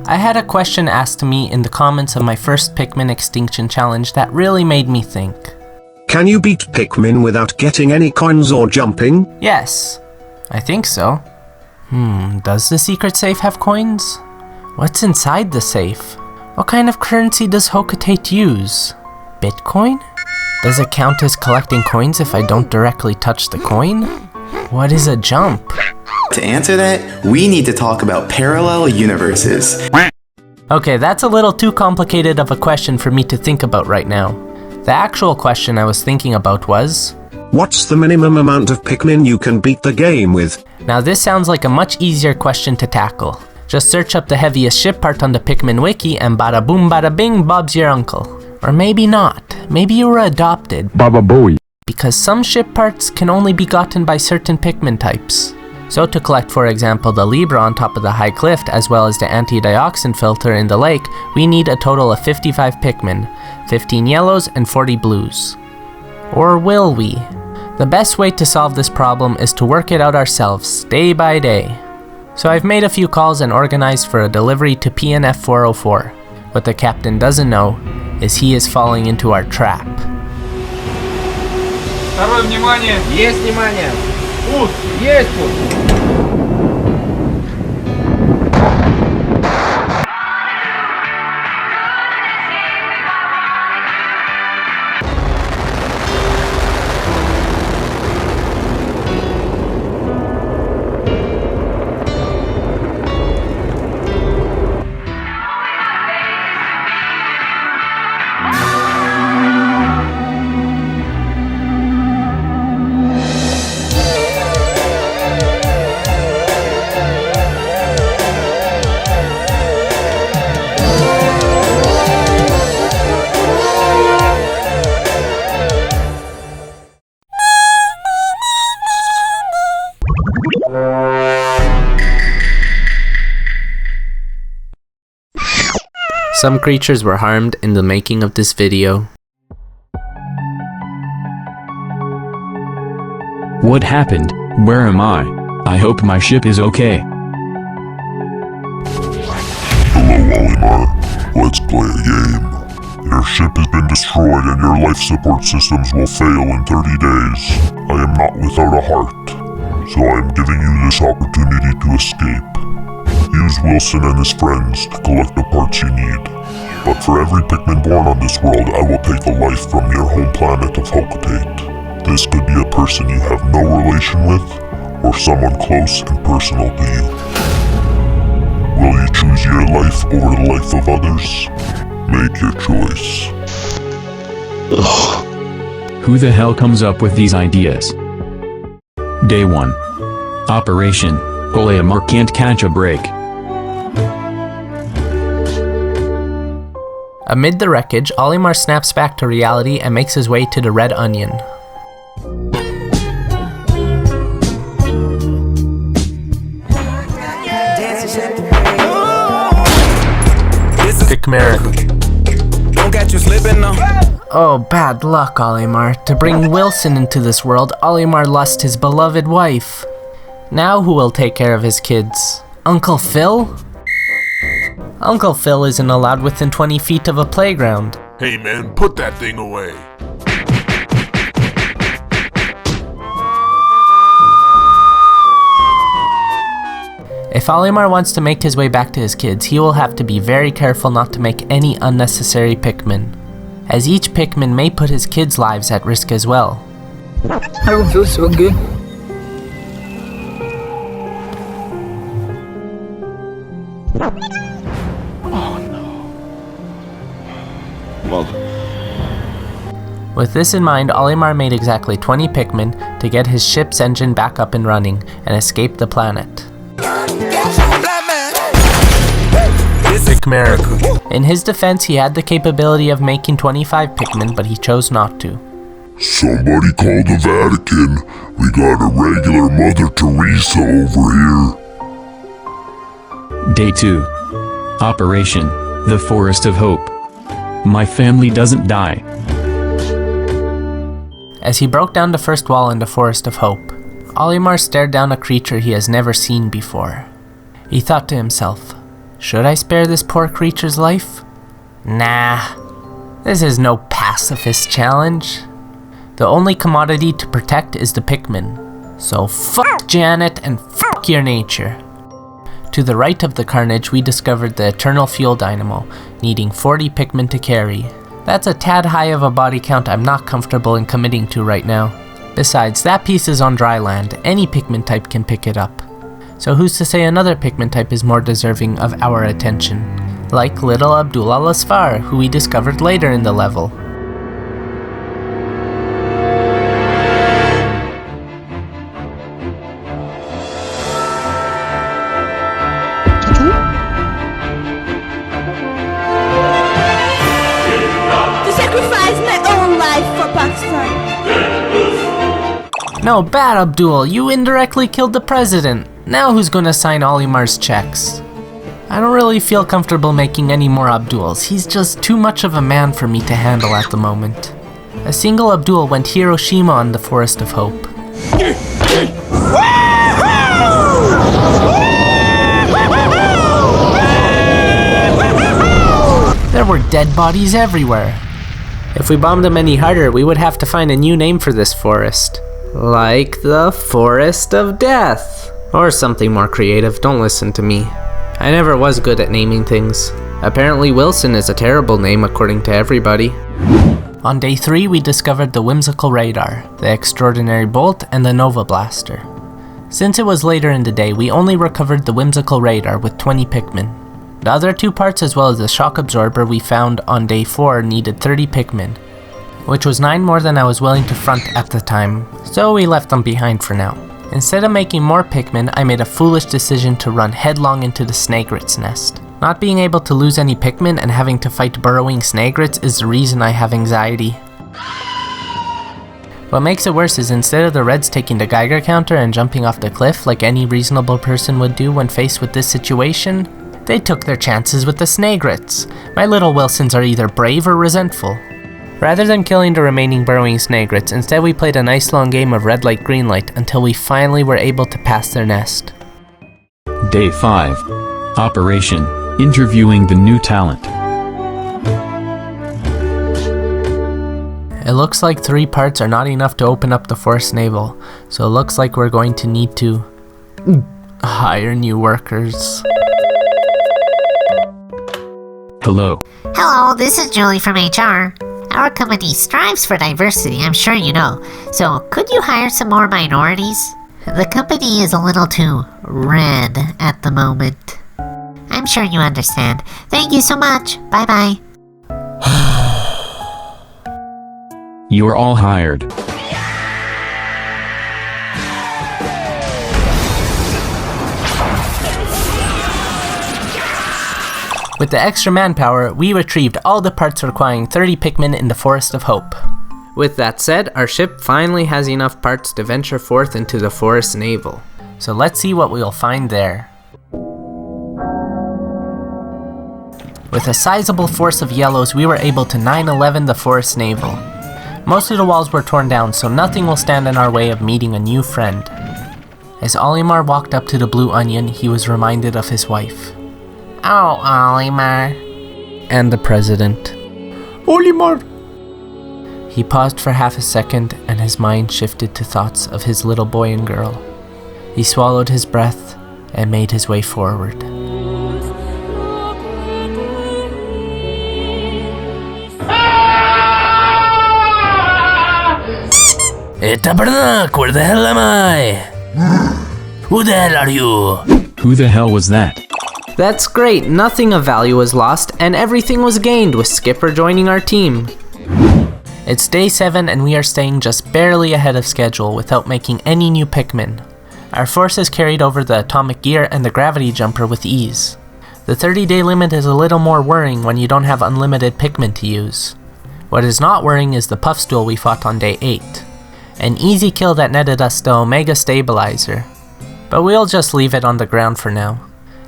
I had a question asked to me in the comments of my first Pikmin Extinction challenge that really made me think. Can you beat Pikmin without getting any coins or jumping? Yes, I think so. Does the secret safe have coins? What's inside the safe? What kind of currency does Hocotate use? Bitcoin? Does it count as collecting coins if I don't directly touch the coin? What is a jump? To answer that, we need to talk about parallel universes. Okay, that's a little too complicated of a question for me to think about right now. The actual question I was thinking about was, what's the minimum amount of Pikmin you can beat the game with? Now this sounds like a much easier question to tackle. Just search up the heaviest ship part on the Pikmin wiki and bada boom bada bing, Bob's your uncle. Or maybe not. Maybe you were adopted. Baba Booey. Because some ship parts can only be gotten by certain Pikmin types. So to collect, for example, the Libra on top of the high cliff as well as the anti-dioxin filter in the lake, we need a total of 55 Pikmin, 15 yellows and 40 blues. Or will we? The best way to solve this problem is to work it out ourselves, day by day. So I've made a few calls and organized for a delivery to PNF 404. What the captain doesn't know is he is falling into our trap. Второе внимание! Есть внимание! Пуск! Есть пуск! Some creatures were harmed in the making of this video. What happened? Where am I? I hope my ship is okay. Hello, Olimar. Let's play a game. Your ship has been destroyed and your life support systems will fail in 30 days. I am not without a heart, so I am giving you this opportunity to escape. Use Wilson and his friends to collect the parts you need. But for every Pikmin born on this world, I will take a life from your home planet of Hocotate. This could be a person you have no relation with, or someone close and personal to you. Will you choose your life over the life of others? Make your choice. Who the hell comes up with these ideas? Day 1. Operation Olimar can't catch a break. Amid the wreckage, Olimar snaps back to reality and makes his way to the Red Onion. PikMerican. Don't catch you slipping now. Oh, bad luck, Olimar. To bring Wilson into this world, Olimar lost his beloved wife. Now who will take care of his kids? Uncle Phil? Uncle Phil isn't allowed within 20 feet of a playground. Hey man, put that thing away. If Olimar wants to make his way back to his kids, he will have to be very careful not to make any unnecessary Pikmin, as each Pikmin may put his kids' lives at risk as well. I don't feel so good. With this in mind, Olimar made exactly 20 Pikmin to get his ship's engine back up and running and escape the planet. PikMerican. In his defense, he had the capability of making 25 Pikmin, but he chose not to. Somebody call the Vatican. We got a regular Mother Teresa over here. Day 2. Operation The Forest of Hope. My family doesn't die. As he broke down the first wall in the Forest of Hope, Olimar stared down a creature he has never seen before. He thought to himself, Should I spare this poor creature's life? Nah, this is no pacifist challenge. The only commodity to protect is the Pikmin. So fuck Janet and fuck your nature. To the right of the carnage, we discovered the Eternal Fuel Dynamo, needing 40 Pikmin to carry. That's a tad high of a body count I'm not comfortable in committing to right now. Besides, that piece is on dry land, any Pikmin type can pick it up. So who's to say another Pikmin type is more deserving of our attention? Like little Abdul Al-Asfar, who we discovered later in the level. No, bad Abdul, you indirectly killed the president. Now who's gonna sign Olimar's checks? I don't really feel comfortable making any more Abduls. He's just too much of a man for me to handle at the moment. A single Abdul went Hiroshima on the Forest of Hope. There were dead bodies everywhere. If we bombed them any harder, we would have to find a new name for this forest. Like the Forest of Death. Or something more creative, don't listen to me. I never was good at naming things. Apparently Wilson is a terrible name according to everybody. On day 3 we discovered the Whimsical Radar, the Extraordinary Bolt, and the Nova Blaster. Since it was later in the day, we only recovered the Whimsical Radar with 20 Pikmin. The other 2 parts as well as the Shock Absorber we found on day 4 needed 30 Pikmin, which was 9 more than I was willing to front at the time, so we left them behind for now. Instead of making more Pikmin, I made a foolish decision to run headlong into the Snagrit's nest. Not being able to lose any Pikmin and having to fight burrowing Snagrits is the reason I have anxiety. What makes it worse is instead of the Reds taking the Geiger counter and jumping off the cliff like any reasonable person would do when faced with this situation, they took their chances with the Snagrits. My little Wilsons are either brave or resentful. Rather than killing the remaining burrowing Snagrits, instead we played a nice long game of red light green light until we finally were able to pass their nest. Day 5. Operation Interviewing the New Talent. It looks like 3 parts are not enough to open up the forest navel, so it looks like we're going to need to hire new workers. Hello. Hello, this is Julie from HR. Our company strives for diversity, I'm sure you know. So, could you hire some more minorities? The company is a little too red at the moment. I'm sure you understand. Thank you so much. Bye-bye. You are all hired. With the extra manpower, we retrieved all the parts requiring 30 Pikmin in the Forest of Hope. With that said, our ship finally has enough parts to venture forth into the forest navel. So let's see what we'll find there. With a sizable force of yellows, we were able to 9/11 the forest navel. Most of the walls were torn down, so nothing will stand in our way of meeting a new friend. As Olimar walked up to the blue onion, he was reminded of his wife. Oh, Olimar. And the president. Olimar! He paused for half a second, and his mind shifted to thoughts of his little boy and girl. He swallowed his breath and made his way forward. Tabernacle, where the hell am I? Who the hell are you? Who the hell was that? That's great, nothing of value was lost, and everything was gained with Skipper joining our team. It's day 7 and we are staying just barely ahead of schedule without making any new Pikmin. Our forces carried over the atomic gear and the gravity jumper with ease. The 30-day limit is a little more worrying when you don't have unlimited Pikmin to use. What is not worrying is the puff stool we fought on day 8. An easy kill that netted us the Omega Stabilizer. But we'll just leave it on the ground for now.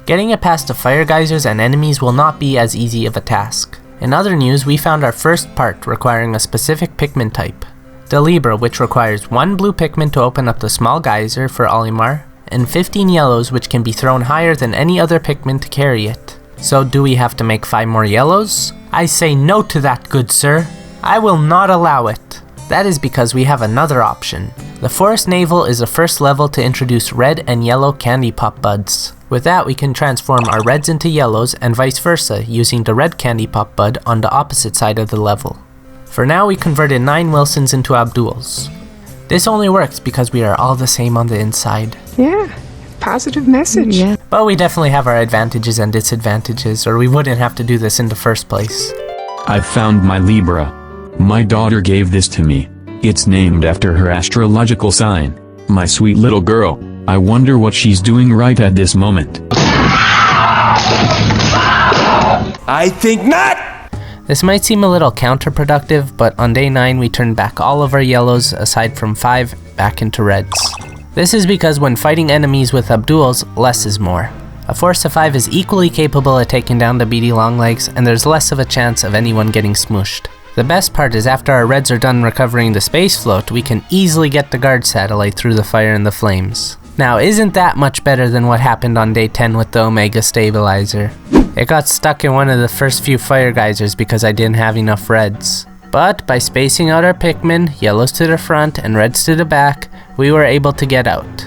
Getting it past the fire geysers and enemies will not be as easy of a task. In other news, we found our first part requiring a specific Pikmin type. The Libra, which requires 1 blue Pikmin to open up the small geyser for Olimar, and 15 yellows which can be thrown higher than any other Pikmin to carry it. So do we have to make 5 more yellows? I say no to that, good sir. I will not allow it. That is because we have another option. The forest navel is the first level to introduce red and yellow candy pop buds. With that, we can transform our reds into yellows and vice versa, using the red candy pop bud on the opposite side of the level. For now, we converted 9 Wilsons into Abduls. This only works because we are all the same on the inside. Yeah, positive message. Yeah. But we definitely have our advantages and disadvantages, or we wouldn't have to do this in the first place. I've found my Libra. My daughter gave this to me. It's named after her astrological sign. My sweet little girl. I wonder what she's doing right at this moment. I think not! This might seem a little counterproductive, but on day 9 we turned back all of our yellows, aside from 5, back into reds. This is because when fighting enemies with Abduls, less is more. A force of 5 is equally capable of taking down the beady longlegs, and there's less of a chance of anyone getting smooshed. The best part is after our reds are done recovering the space float, we can easily get the guard satellite through the fire and the flames. Now, isn't that much better than what happened on day 10 with the Omega stabilizer? It got stuck in one of the first few fire geysers because I didn't have enough reds. But by spacing out our Pikmin, yellows to the front and reds to the back, we were able to get out.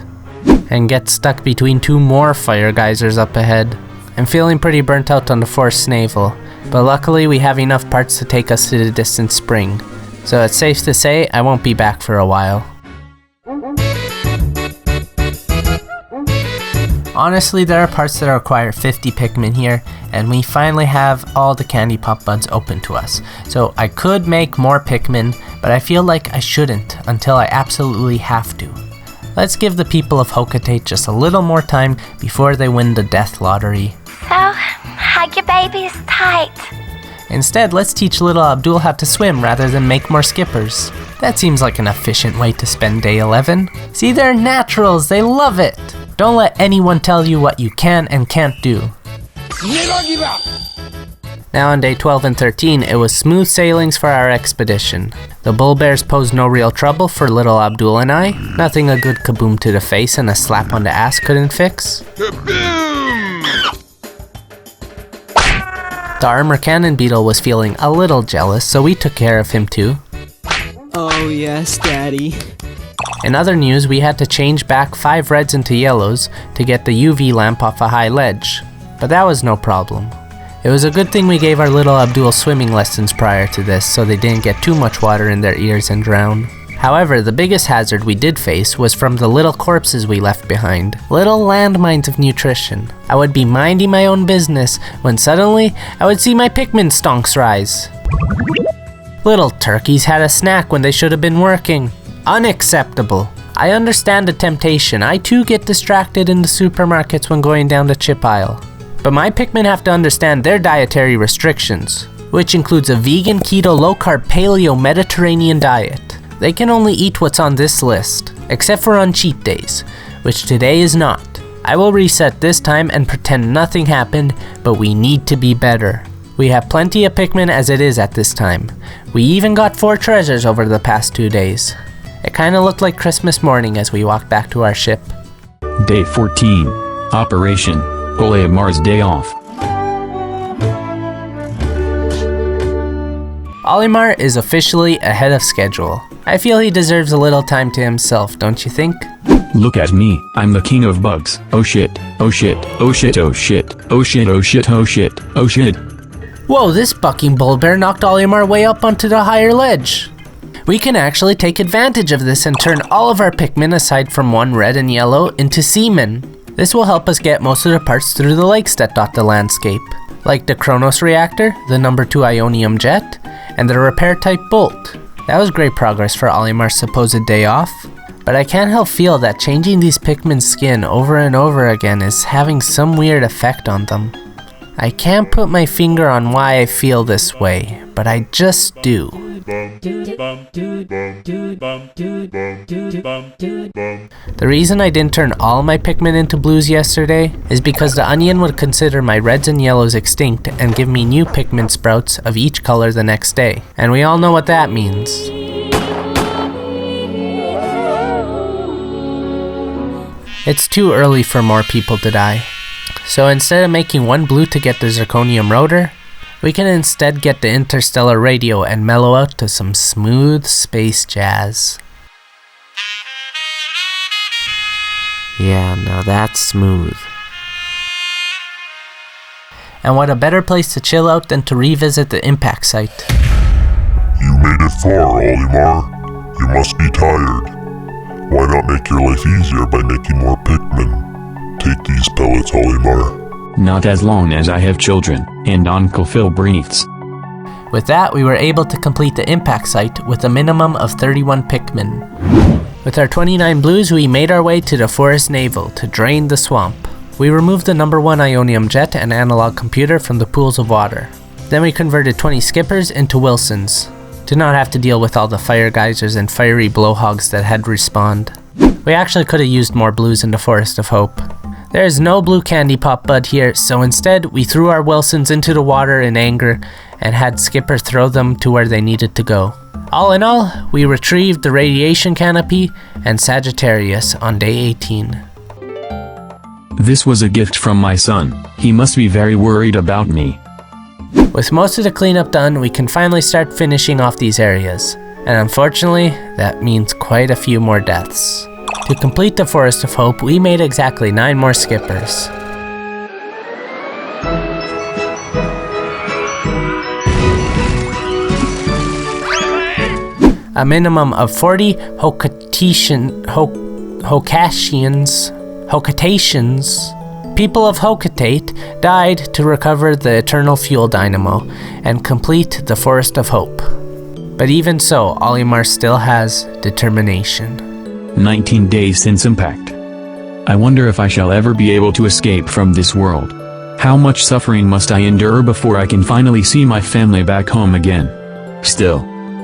And get stuck between 2 more fire geysers up ahead. I'm feeling pretty burnt out on the forest navel, but luckily we have enough parts to take us to the distant spring. So it's safe to say I won't be back for a while. Honestly, there are parts that require 50 Pikmin here, and we finally have all the candy pop buds open to us. So I could make more Pikmin, but I feel like I shouldn't until I absolutely have to. Let's give the people of Hokate just a little more time before they win the death lottery. So, hug your babies tight. Instead, let's teach little Abdul how to swim rather than make more skippers. That seems like an efficient way to spend day 11. See, they're naturals, they love it! Don't let anyone tell you what you can and can't do. Never give up! Now on day 12 and 13, it was smooth sailings for our expedition. The bull bears posed no real trouble for little Abdul and I. Nothing a good kaboom to the face and a slap on the ass couldn't fix. The armor cannon beetle was feeling a little jealous, so we took care of him too. Oh yes, Daddy. In other news, we had to change back 5 reds into yellows to get the UV lamp off a high ledge, but that was no problem. It was a good thing we gave our little Abdul swimming lessons prior to this so they didn't get too much water in their ears and drown. However, the biggest hazard we did face was from the little corpses we left behind. Little landmines of nutrition. I would be minding my own business when suddenly I would see my Pikmin stonks rise. Little turkeys had a snack when they should have been working. Unacceptable. I understand the temptation. I too get distracted in the supermarkets when going down the chip aisle. But my Pikmin have to understand their dietary restrictions, which includes a vegan, keto, low-carb, paleo, Mediterranean diet. They can only eat what's on this list, except for on cheat days, which today is not. I will reset this time and pretend nothing happened, but we need to be better. We have plenty of Pikmin as it is at this time. We even got 4 treasures over the past 2 days. It kinda looked like Christmas morning as we walked back to our ship. Day 14. Operation Olimar's Day Off. Olimar is officially ahead of schedule. I feel he deserves a little time to himself, don't you think? Look at me, I'm the king of bugs. Oh shit, oh shit, oh shit, oh shit, oh shit, oh shit, oh shit, oh shit. Whoa, this bucking bull bear knocked Olimar way up onto the higher ledge. We can actually take advantage of this and turn all of our Pikmin aside from 1 red and yellow into seamen. This will help us get most of the parts through the lakes that dot the landscape, like the Kronos reactor, the number 2 Ionium jet, and the repair type bolt. That was great progress for Olimar's supposed day off, but I can't help feel that changing these Pikmin's skin over and over again is having some weird effect on them. I can't put my finger on why I feel this way, but I just do. The reason I didn't turn all my Pikmin into blues yesterday is because the onion would consider my reds and yellows extinct and give me new Pikmin sprouts of each color the next day. And we all know what that means. It's too early for more people to die. So instead of making one blue to get the zirconium rotor, we can instead get the interstellar radio and mellow out to some smooth space jazz. Yeah, now that's smooth. And what a better place to chill out than to revisit the impact site. You made it far, Olimar. You must be tired. Why not make your life easier by making more Pikmin? Take these pellets, Olimar. Not as long as I have children, and Uncle Phil breathes. With that, we were able to complete the impact site with a minimum of 31 Pikmin. With our 29 blues, we made our way to the forest navel to drain the swamp. We removed the number 1 ionium jet and analog computer from the pools of water. Then we converted 20 skippers into Wilsons. Did not have to deal with all the fire geysers and fiery blowhogs that had respawned. We actually could have used more blues in the Forest of Hope. There is no blue candy pop bud here, so instead we threw our Wilsons into the water in anger and had Skipper throw them to where they needed to go. All in all, we retrieved the radiation canopy and Sagittarius on day 18. This was a gift from my son. He must be very worried about me. With most of the cleanup done, we can finally start finishing off these areas. And unfortunately, that means quite a few more deaths. To complete the Forest of Hope, we made exactly 9 more skippers. A minimum of 40 Hokatations, people of Hokatate, died to recover the Eternal Fuel Dynamo and complete the Forest of Hope. But even so, Olimar still has determination. 19 days since impact. I wonder if I shall ever be able to escape from this world. How much suffering must I endure before I can finally see my family back home again? Still,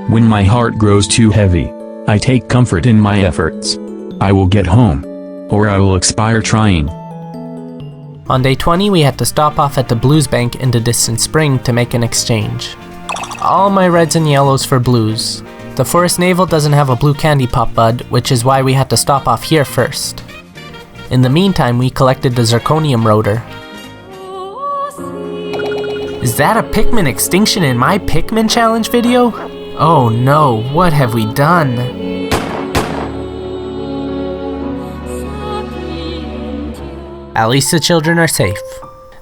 when my heart grows too heavy, I take comfort in my efforts. I will get home, or I will expire trying. On day 20, we had to stop off at the Blues Bank in the distant spring to make an exchange. All my reds and yellows for blues. The Forest Navel doesn't have a blue candy pop bud, which is why we had to stop off here first. In the meantime, we collected the zirconium rotor. Is that a Pikmin Extinction in my Pikmin challenge video? Oh no, what have we done? At least the children are safe.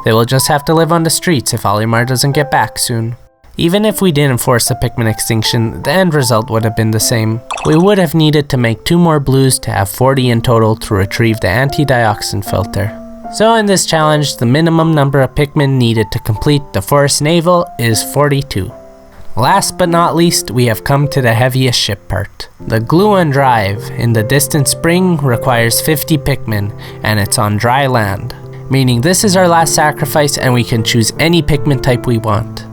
They will just have to live on the streets if Olimar doesn't get back soon. Even if we didn't force a Pikmin Extinction, the end result would have been the same. We would have needed to make 2 more blues to have 40 in total to retrieve the anti-dioxin filter. So in this challenge, the minimum number of Pikmin needed to complete the Forest Navel is 42. Last but not least, we have come to the heaviest ship part. The Gluon Drive in the distant spring requires 50 Pikmin, and it's on dry land. Meaning this is our last sacrifice and we can choose any Pikmin type we want.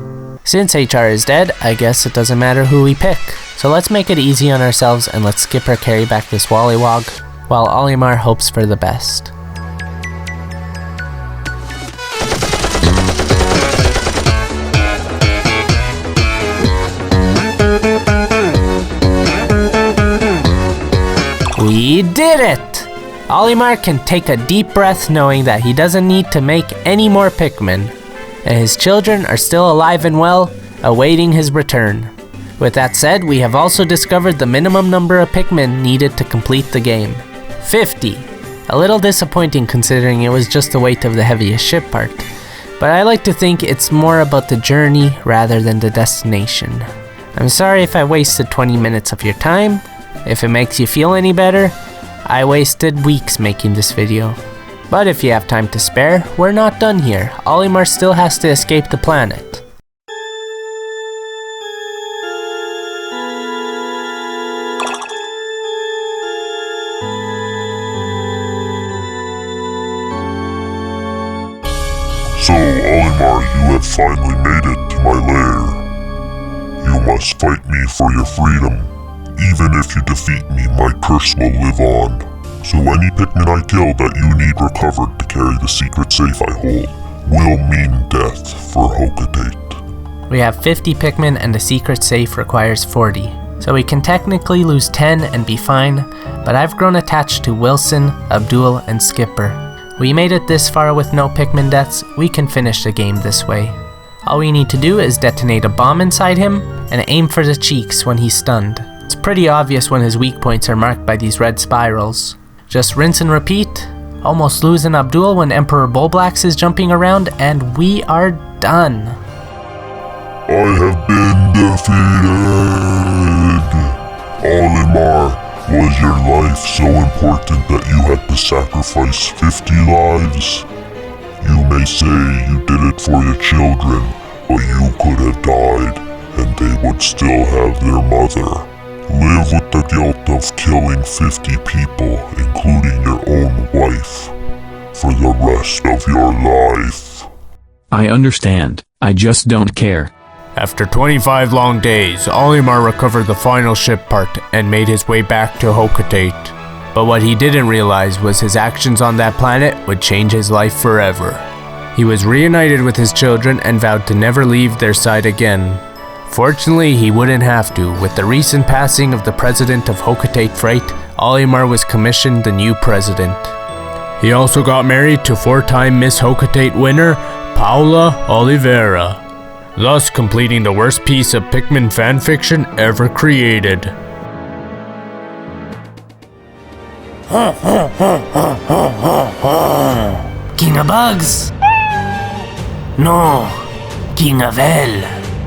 Since HR is dead, I guess it doesn't matter who we pick. So let's make it easy on ourselves and let's Skipper carry back this Wollywog, while Olimar hopes for the best. We did it! Olimar can take a deep breath knowing that he doesn't need to make any more Pikmin, and his children are still alive and well, awaiting his return. With that said, we have also discovered the minimum number of Pikmin needed to complete the game. 50. A little disappointing considering it was just the weight of the heaviest ship part, but I like to think it's more about the journey rather than the destination. I'm sorry if I wasted 20 minutes of your time. If it makes you feel any better, I wasted weeks making this video. But if you have time to spare, we're not done here. Olimar still has to escape the planet. So, Olimar, you have finally made it to my lair. You must fight me for your freedom. Even if you defeat me, my curse will live on. So any Pikmin I kill that you need recovered to carry the secret safe I hold will mean death for Hokatate. We have 50 Pikmin and the secret safe requires 40. So we can technically lose 10 and be fine, but I've grown attached to Wilson, Abdul, and Skipper. We made it this far with no Pikmin deaths, we can finish the game this way. All we need to do is detonate a bomb inside him, and aim for the cheeks when he's stunned. It's pretty obvious when his weak points are marked by these red spirals. Just rinse and repeat, almost losing Abdul when Emperor Bulblax is jumping around, and we are done. I have been defeated! Olimar, was your life so important that you had to sacrifice 50 lives? You may say you did it for your children, but you could have died, and they would still have their mother. Live with the guilt of killing 50 people, including your own wife, for the rest of your life. I understand, I just don't care. After 25 long days, Olimar recovered the final ship part and made his way back to Hocotate. But what he didn't realize was his actions on that planet would change his life forever. He was reunited with his children and vowed to never leave their side again. Fortunately, he wouldn't have to. With the recent passing of the president of Hocotate Freight, Olimar was commissioned the new president. He also got married to 4-time Miss Hocotate winner, Paula Oliveira, thus completing the worst piece of Pikmin fanfiction ever created. King of Bugs! No, King of Hell.